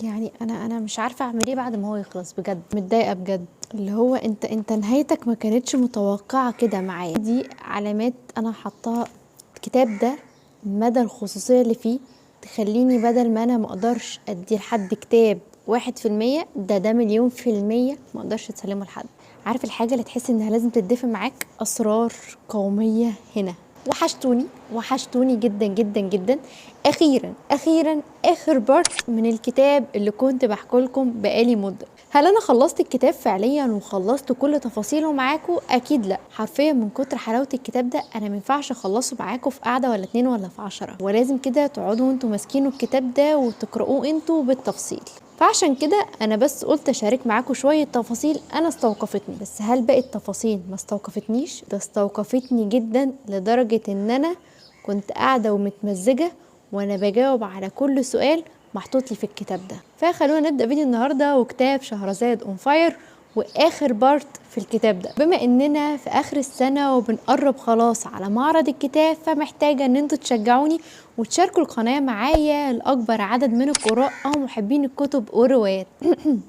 يعني انا مش عارفه اعمل ايه بعد ما هو يخلص، بجد متضايقه بجد. اللي هو انت نهايتك ما كانتش متوقعه كده معايا. دي علامات انا حطاها. الكتاب ده مدى الخصوصيه اللي فيه تخليني بدل ما انا ما اقدرش ادي لحد كتاب 1%، ده مليون في المية ما اقدرش تسلمه لحد. عارف الحاجه اللي تحس انها لازم تدفن معاك؟ اسرار قوميه هنا. وحشتوني جدا جدا جدا. اخيرا اخر بارت من الكتاب اللي كنت بحكي لكم بقالي مده. هل انا خلصت الكتاب فعليا وخلصت كل تفاصيله معاكم؟ اكيد لا. حرفيا من كتر حلاوه الكتاب ده انا مينفعش اخلصه معاكم في قعده ولا 2 ولا في 10، ولازم كده تقعدوا وانتوا ماسكين الكتاب ده وتقرؤوه انتوا بالتفصيل. فعشان كده انا بس قلت اشارك معاكم شويه تفاصيل انا استوقفتني. بس هل باقي التفاصيل ما استوقفتنيش؟ ده استوقفتني جدا لدرجه ان انا كنت قاعده ومتمزجه وانا بجاوب على كل سؤال محطوط لي في الكتاب ده. فخلونا نبدا فيديو النهارده وكتاب شهرزاد اون فاير واخر بارت في الكتاب ده. بما اننا في اخر السنه وبنقرب خلاص على معرض الكتاب، فمحتاجه ان انتوا تشجعوني وتشاركوا القناه معايا لاكبر عدد من القراء او محبين الكتب والروايات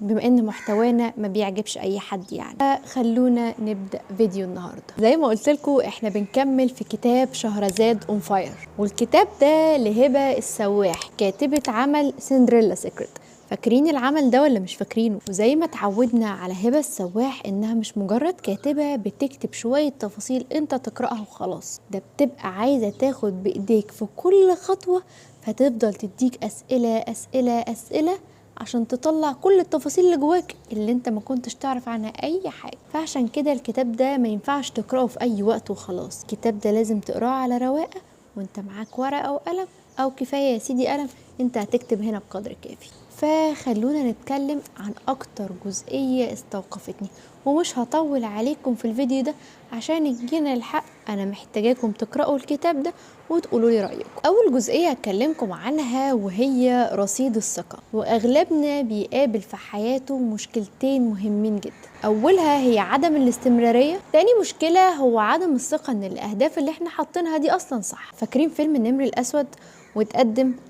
بما ان محتوانا ما بيعجبش اي حد يعني. فخلونا نبدا فيديو النهارده. زي ما قلت لكم احنا بنكمل في كتاب شهرزاد اون فاير، والكتاب ده لهبه السواح كاتبه عمل سندريلا سيكريت. فاكرين العمل ده ولا مش فاكرينه؟ وزي ما اتعودنا على هبه السواح انها مش مجرد كاتبه بتكتب شويه تفاصيل انت تقراها وخلاص، ده بتبقى عايزه تاخد بايديك في كل خطوه، فتفضل تديك اسئله عشان تطلع كل التفاصيل اللي جواك اللي انت ما كنتش تعرف عنها اي حاجه. فعشان كده الكتاب ده ما ينفعش تقراه في اي وقت وخلاص. الكتاب ده لازم تقراه على رواقه وانت معاك ورقه وقلم، او كفايه يا سيدي قلم، انت هتكتب هنا بقدر كافي. فخلونا نتكلم عن اكتر جزئية استوقفتني، ومش هطول عليكم في الفيديو ده عشان يجينا الحق. انا محتاجاكم تقرأوا الكتاب ده وتقولوا لي رأيكم. اول جزئية هتكلمكم عنها وهي رصيد الثقة. واغلبنا بيقابل في حياته مشكلتين مهمين جدا. اولها هي عدم الاستمرارية، تاني مشكلة هو عدم الثقة ان الاهداف اللي احنا حاطينها دي اصلا صح. فاكرين فيلم النمر الاسود؟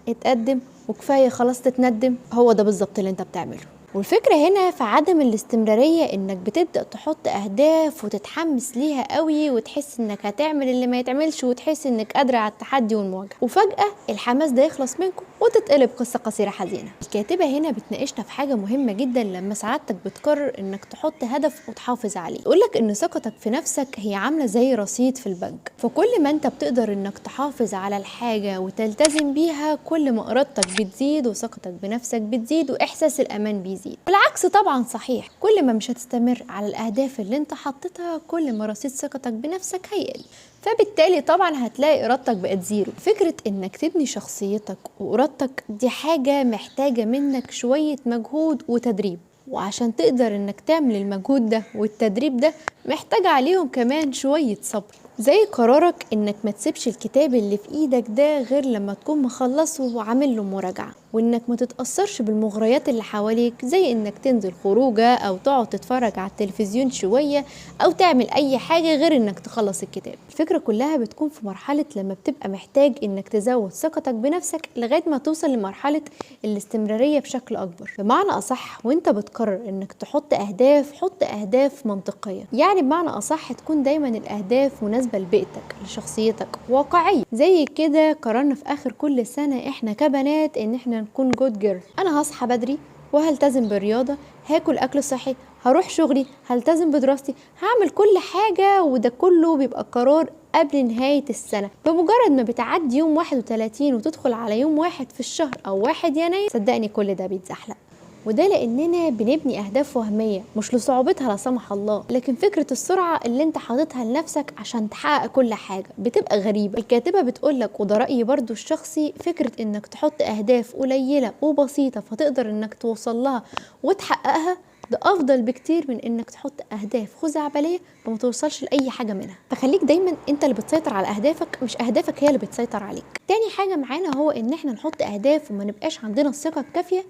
اتقدم وكفايه خلاص تتندم. هو ده بالظبط اللي انت بتعمله. والفكرة هنا في عدم الاستمرارية، انك بتبدأ تحط اهداف وتتحمس ليها قوي وتحس انك هتعمل اللي ما يتعملش وتحس انك قادرة على التحدي والمواجهة، وفجأة الحماس ده يخلص منكم وتتقلب قصة قصيرة حزينة. الكاتبة هنا بتناقشنا في حاجة مهمة جدا لما سعادتك بتقرر انك تحط هدف وتحافظ عليه. تقولك ان ثقتك في نفسك هي عاملة زي رصيد في البنك، فكل ما انت بتقدر انك تحافظ على الحاجة وتلتزم بيها، كل ما ارادتك بتزيد وثقتك بنفسك بتزيد واحساس الامان بيزيد. بالعكس طبعا صحيح، كل ما مش هتستمر على الاهداف اللي انت حطيتها، كل ما رصيد ثقتك بنفسك هيقل، فبالتالي طبعا هتلاقي ارادتك بقت زيرو. فكرة انك تبني شخصيتك وارادتك دي حاجة محتاجة منك شوية مجهود وتدريب، وعشان تقدر انك تعمل المجهود ده والتدريب ده محتاج عليهم كمان شوية صبر. زي قرارك انك ما تسيبش الكتاب اللي في ايدك ده غير لما تكون مخلصه وعامل له مراجعة، وانك ما تتأثرش بالمغريات اللي حواليك، زي انك تنزل خروجه او تقعد تتفرج على التلفزيون شوية او تعمل اي حاجة غير انك تخلص الكتاب. الفكرة كلها بتكون في مرحلة لما بتبقى محتاج انك تزود ثقتك بنفسك لغاية ما توصل لمرحلة الاستمرارية بشكل اكبر. بمعنى اصح، وانت بتقرر انك تحط اهداف، حط اهداف منطقية. يعني بمعنى اصح تكون دايما الاهداف مناسبة لبيئتك لشخصيتك، واقعية. زي كده قررنا في اخر كل سنة احنا كبنات ان احنا نكون جود جيرل. انا هصحى بدري وهلتزم بالرياضة، هاكل اكل صحي، هروح شغلي، هلتزم بدراستي، هعمل كل حاجة. وده كله بيبقى قرار قبل نهاية السنة. بمجرد ما بتعدي يوم 31 وتدخل على يوم 1 في الشهر او 1 يناير، صدقني كل ده بيتزحلق. وده لاننا بنبني اهداف وهميه مش لصعوبتها لا سمح الله، لكن فكره السرعه اللي انت حاططها لنفسك عشان تحقق كل حاجه بتبقى غريبه. الكاتبه بتقولك، وده رايي برضو الشخصي، فكره انك تحط اهداف قليله وبسيطه فتقدر انك توصل لها وتحققها، ده افضل بكتير من انك تحط اهداف خزعبليه وما توصلش لاي حاجه منها. فخليك دايما انت اللي بتسيطر على اهدافك، مش اهدافك هي اللي بتسيطر عليك. تاني حاجه معانا هو ان احنا نحط اهداف وما نبقاش عندنا الثقه الكافيه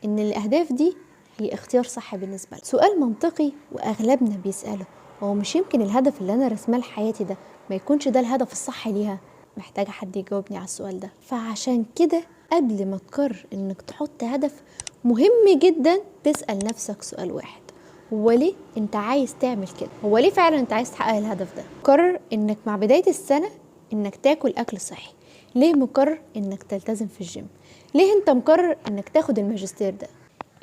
ان الاهداف دي هي اختيار صح بالنسبه لنا. سؤال منطقي واغلبنا بيساله، هو مش يمكن الهدف اللي انا رسماه لحياتي ده ما يكونش ده الهدف الصح ليها؟ محتاجه حد يجاوبني على السؤال ده. فعشان كده قبل ما تقرر انك تحط هدف، مهم جدا تسأل نفسك سؤال واحد: هو ليه انت عايز تعمل كده؟ هو ليه فعلا انت عايز تحقق الهدف ده؟ قرر انك مع بداية السنة انك تاكل اكل صحي. ليه مقرر انك تلتزم في الجيم؟ ليه انت مقرر انك تاخد الماجستير ده؟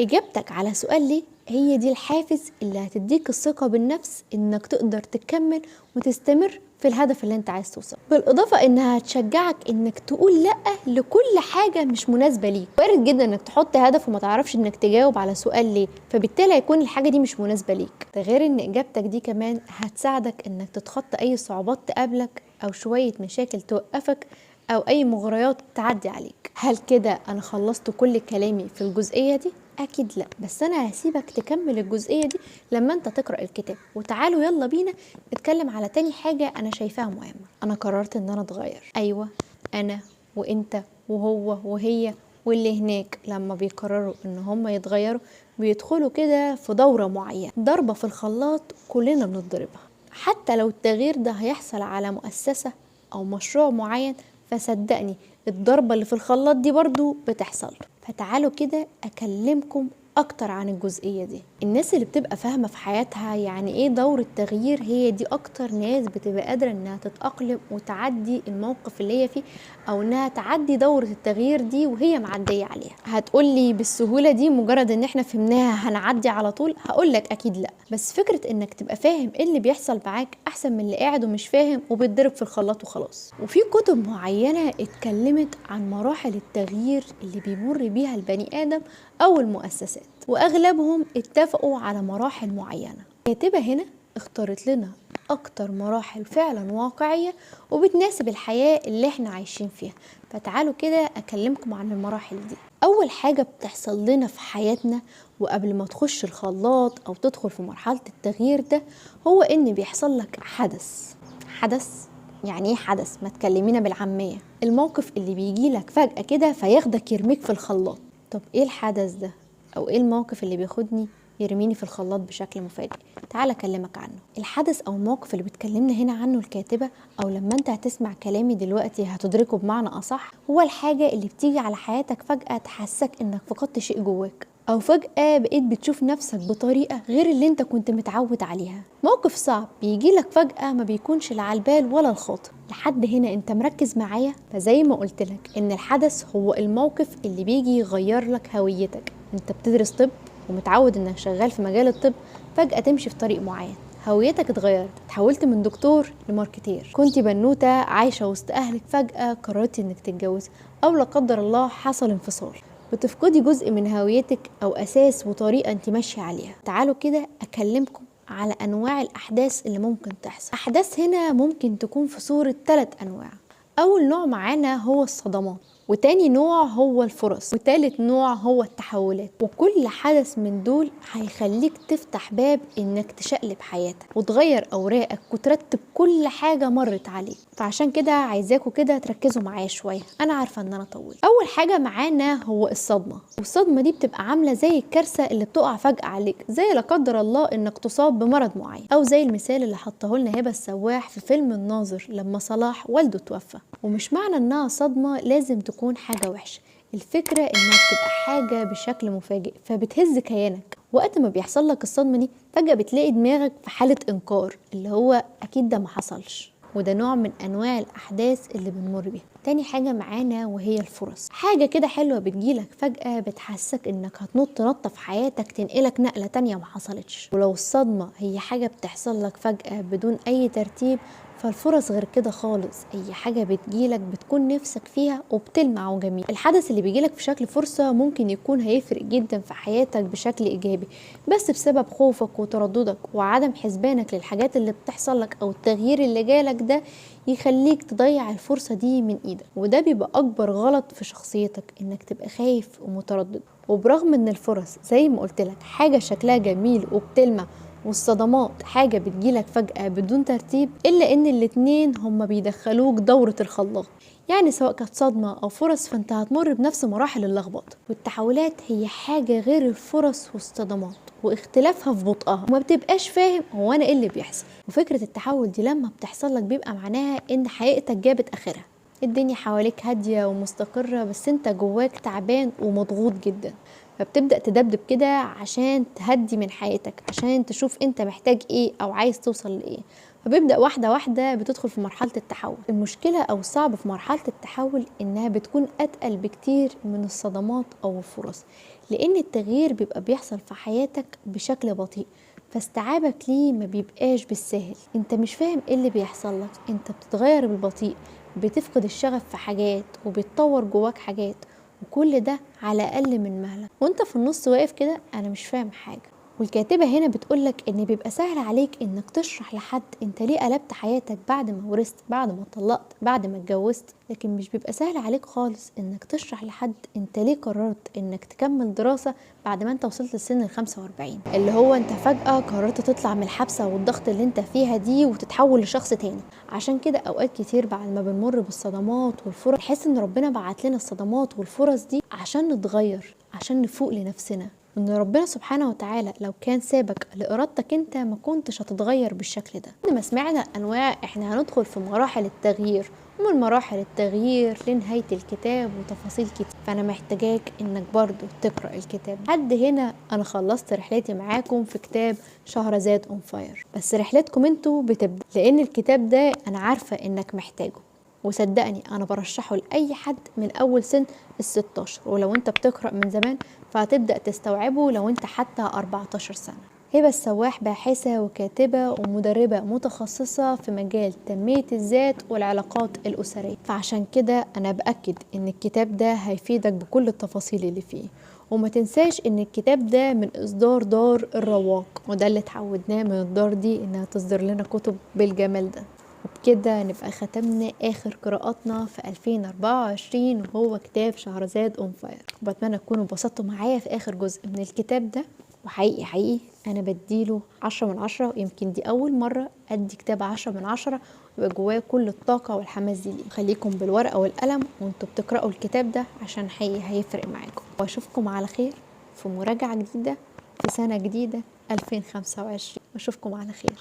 اجابتك على سؤال ليه هي دي الحافز اللي هتديك الثقة بالنفس انك تقدر تكمل وتستمر في الهدف اللي انت عايز توصل. بالاضافة انها هتشجعك انك تقول لا لكل حاجة مش مناسبة ليك. وارد جدا انك تحط هدف وما تعرفش انك تجاوب على سؤال ليه، فبالتالي هيكون الحاجة دي مش مناسبة ليك. ده غير ان اجابتك دي كمان هتساعدك انك تتخطى اي صعوبات تقابلك او شوية مشاكل توقفك او اي مغريات تعدي عليك. هل كده انا خلصت كل كلامي في الجزئية دي؟ اكيد لا، بس انا هسيبك تكمل الجزئية دي لما انت تقرأ الكتاب. وتعالوا يلا بينا نتكلم على تاني حاجة انا شايفاها مهمة. انا قررت ان انا اتغير. ايوه، انا وانت وهو وهي واللي هناك لما بيقرروا ان هم يتغيروا بيدخلوا كده في دورة معينة، ضربة في الخلاط كلنا بنضربها. حتى لو التغيير ده هيحصل على مؤسسة او مشروع معين، فصدقني الضربة اللي في الخلاط دي برضو بتحصل. فتعالوا كده أكلمكم أكتر عن الجزئية دي. الناس اللي بتبقى فاهمة في حياتها يعني إيه دور التغيير هي دي أكتر ناس بتبقى قادرة إنها تتأقلم وتعدي الموقف اللي هي فيه، أو إنها تعدي دورة التغيير دي وهي معدية عليها. هتقولي بالسهولة دي مجرد إن إحنا فهمناها هنعدي على طول؟ هقولك أكيد لأ، بس فكرة إنك تبقى فاهم إيه اللي بيحصل معاك أحسن من اللي قاعد ومش فاهم وبيتضرب في الخلاط وخلاص. وفي كتب معينة اتكلمت عن مراحل التغيير اللي بيمر بيها البني آدم أو المؤسسات، وأغلبهم اتفقوا على مراحل معينة. الكاتبة هنا اختارت لنا أكتر مراحل فعلا واقعية وبتناسب الحياة اللي احنا عايشين فيها. فتعالوا كده أكلمكم عن المراحل دي. أول حاجة بتحصل لنا في حياتنا وقبل ما تخش الخلاط أو تدخل في مرحلة التغيير ده هو إن بيحصل لك حدث. يعني ايه حدث؟ ما تكلمينا بالعامية. الموقف اللي بيجي لك فجأة كده فياخدك يرميك في الخلاط. طب ايه الحدث ده او ايه الموقف اللي بياخدني يرميني في الخلاط بشكل مفاجئ؟ تعال اكلمك عنه. الحدث او الموقف اللي بتكلمنا هنا عنه الكاتبة، او لما انت هتسمع كلامي دلوقتي هتدركه بمعنى اصح، هو الحاجة اللي بتيجي على حياتك فجأة تحسك انك فقدت شيء جواك، او فجأة بقيت بتشوف نفسك بطريقة غير اللي انت كنت متعود عليها. موقف صعب بيجي لك فجأة ما بيكونش لا على البال ولا الخاطر. لحد هنا انت مركز معايا؟ فزي ما قلت لك ان الحدث هو الموقف اللي بيجي يغير لك هويتك. انت بتدرس طب ومتعود انك شغال في مجال الطب، فجأة تمشي في طريق معين، هويتك اتغيرت، تحولت من دكتور لماركتير. كنت بنوتة عايشة وسط اهلك، فجأة قررتي انك تتجوزي، او لا قدر الله حصل انفصال، بتفقدي جزء من هويتك او اساس وطريقة انت ماشية عليها. تعالوا كده اكلمكم على انواع الاحداث اللي ممكن تحصل. احداث هنا ممكن تكون في صورة 3 انواع. اول نوع معانا هو الصدمات، وتاني نوع هو الفرص، وتالت نوع هو التحولات. وكل حدث من دول هيخليك تفتح باب انك تشقلب حياتك وتغير اوراقك وترتب كل حاجة مرت عليك. فعشان كده عايزاكوا كده تركزوا معايا شوية، انا عارفة ان انا طويل. اول حاجة معانا هو الصدمة، والصدمة دي بتبقى عاملة زي الكارثة اللي بتقع فجأة عليك، زي لا قدر الله انك تصاب بمرض معين، او زي المثال اللي حطه لنا هبة السواح في فيلم الناظر لما صلاح والده توفى. ومش معنى انها صدمة لازم تكون حاجة وحشة، الفكرة انها بتبقى حاجة بشكل مفاجئ فبتهز كيانك. وقت ما بيحصل لك الصدمة دي فجأة بتلاقي دماغك في حالة انكار، اللي هو اكيد ده ما حصلش. وده نوع من انواع الاحداث اللي بنمر بيها. تاني حاجة معانا وهي الفرص، حاجة كده حلوة بتجيلك فجأة بتحسك انك هتنط نطة في حياتك تنقلك نقلة تانية ما حصلتش. ولو الصدمة هي حاجة بتحصل لك فجأة بدون اي ترتيب، فالفرص غير كده خالص. اي حاجة بتجيلك بتكون نفسك فيها وبتلمع وجميل. الحدث اللي بيجيلك في شكل فرصة ممكن يكون هيفرق جدا في حياتك بشكل ايجابي، بس بسبب خوفك وترددك وعدم حسبانك للحاجات اللي بتحصل لك او التغيير اللي جالك ده يخليك تضيع الفرصة دي من ايدك. وده بيبقى اكبر غلط في شخصيتك، انك تبقى خايف ومتردد. وبرغم ان الفرص زي ما قلت لك حاجة شكلها جميل وبتلمع، والصدمات حاجة بتجيلك فجأة بدون ترتيب، إلا إن الاتنين هما بيدخلوك دورة الخلاط. يعني سواء كانت صدمة أو فرص فأنت هتمر بنفس مراحل اللخبطة. والتحولات هي حاجة غير الفرص والصدمات، واختلافها في بطئها، وما بتبقاش فاهم هو أنا إيه اللي بيحصل. وفكرة التحول دي لما بتحصل لك بيبقى معناها إن حقيقتك جابت آخرها، الدنيا حواليك هادية ومستقرة، بس انت جواك تعبان ومضغوط جدا. فبتبدأ تدبدب كده عشان تهدي من حياتك، عشان تشوف انت محتاج ايه او عايز توصل لايه. فبيبدأ واحدة واحدة بتدخل في مرحلة التحول. المشكلة او الصعب في مرحلة التحول انها بتكون اتقل بكتير من الصدمات او الفرص، لان التغيير بيبقى بيحصل في حياتك بشكل بطيء، فاستيعابك ليه ما بيبقاش بالسهل. انت مش فاهم ايه اللي بيحصل لك، انت بتتغير بالبطيء، بتفقد الشغف في حاجات وبتطور جواك حاجات، وكل ده على اقل من مهلك، وانت في النص واقف كده انا مش فاهم حاجه. والكاتبه هنا بتقولك ان بيبقى سهل عليك انك تشرح لحد انت ليه قلبت حياتك بعد ما ورثت، بعد ما طلقت، بعد ما اتجوزت، لكن مش بيبقى سهل عليك خالص انك تشرح لحد انت ليه قررت انك تكمل دراسه بعد ما انت وصلت لسن ال45، اللي هو انت فجاه قررت تطلع من الحبسه والضغط اللي انت فيها دي وتتحول لشخص تاني. عشان كده اوقات كتير بعد ما بنمر بالصدمات والفرص نحس ان ربنا بعت لنا الصدمات والفرص دي عشان نتغير، عشان نفوق لنفسنا، ان ربنا سبحانه وتعالى لو كان سابك لارادتك انت ما كنتش هتتغير بالشكل ده. لما سمعنا انواع احنا هندخل في مراحل التغيير، ومن مراحل التغيير لنهاية الكتاب وتفاصيل كتير، فأنا محتاجاك إنك برضو تقرأ الكتاب. لحد هنا أنا خلصت رحلتي معاكم في كتاب شهرزاد أون فاير، بس رحلتكم انتوا بتبدأ، لأن الكتاب ده أنا عارفة إنك محتاجه، وصدقني أنا برشحه لأي حد من أول سن ال16، ولو أنت بتقرأ من زمان فهتبدأ تستوعبه لو أنت حتى 14 سنة. هبة السواح باحثة وكاتبة ومدربة متخصصة في مجال تنمية الذات والعلاقات الأسرية، فعشان كده أنا بأكد إن الكتاب ده هيفيدك بكل التفاصيل اللي فيه. وما تنساش إن الكتاب ده من إصدار دار الرواق، وده اللي اتعودناه من الدار دي إنها تصدر لنا كتب بالجمال ده. وبكده نبقى ختمنا آخر قراءاتنا في 2024، وهو كتاب شهرزاد أون فاير. وبتمنى تكونوا انبسطتوا معايا في آخر جزء من الكتاب ده، وحقيقي حقيقي أنا بديله 10/10، ويمكن دي أول مرة أدي كتاب 10/10 ويبقى جواه كل الطاقة والحماس دي ليه. خليكم بالورقة والقلم وانتوا بتقرأوا الكتاب ده عشان حقيقي هيفرق معاكم. وأشوفكم على خير في مراجعة جديدة في سنة جديدة 2025، وأشوفكم على خير.